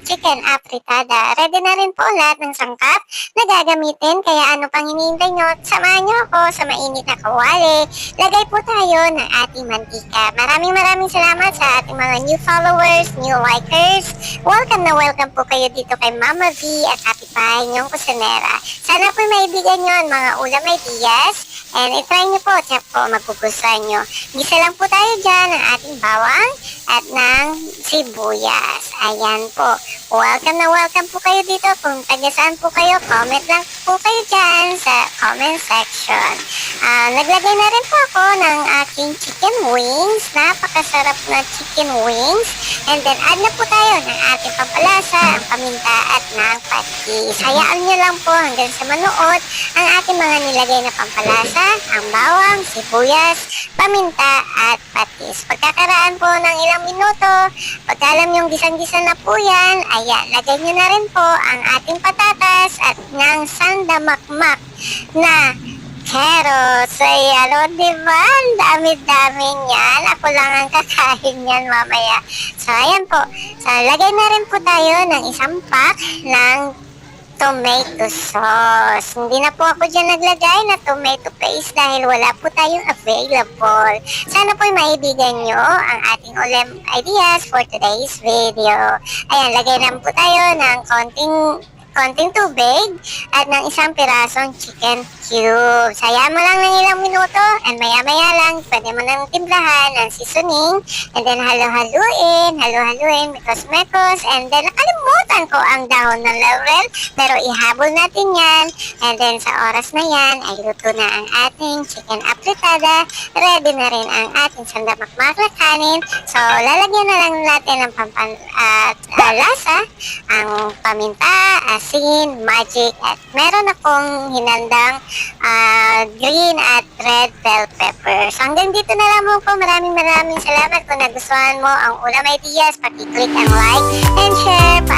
chicken afritada. Ready na rin po lahat ng sangkap na gagamitin, kaya ano pang hinihintay nyo? Samahan nyo ako sa mainit na kawali. Lagay po tayo ng ating mantika. Maraming salamat sa ating mga new followers, new likers. Welcome na welcome po kayo dito kay Mama V at kapitbahay niyong kusinera. Sana po maibigan nyo ang mga ulam ideas. And itry nyo po, tiyak po magugustuhan nyo. Gisa lang po tayo dyan ng ating bawang at ng sibuyas. Ayan po. Welcome na welcome po kayo dito. Kung taga saan po kayo, comment lang po kayo dyan sa comment section. Naglagay na rin po ako ng aking chicken wings. Napakasarap na chicken wings. And then add na po tayo ng ating pampalasa, ang paminta at ng patis. Hayaan nyo lang po hanggang sa manood ang ating mga nilagay na pampalasa, ang bawang, sibuyas, paminta at patis. Pagkakaraan po ng ilang minuto, pagka alam yung gisang-gisa na po yan, ayan, lagay nyo na rin po ang ating patatas at ng sandamakmak na carrots. Ayan, o diba? Ang dami-dami niyan. Ako lang ang kakain niyan mamaya. So, ayan po. So, lagay na rin po tayo ng isang pack ng tomato sauce. Hindi na po ako dyan naglagay na tomato paste dahil wala po tayong available. Sana po maibigan nyo ang ating ulam ideas for today's video. Ayan, lagay lang po tayo ng konting tubig at ng isang pirasong chicken cubes. Hayaan mo lang ng ilang minuto and maya-maya lang pwede mo nang timplahan ng seasoning and then halo-haluin, mekos-mekos, and then nakalimutan ko ang dahon ng laurel pero ihabol natin yan and then sa oras na yan ay luto na ang ating chicken afritada. Ready na rin ang ating sandamakmak na kanin. So lalagyan na lang natin ng lasa, ang paminta, asin, magic, at meron akong hinandang green at red bell pepper. So hanggang dito na lang po. Maraming salamat kung nagustuhan mo ang ulam ideas. Paki-click ang like and share.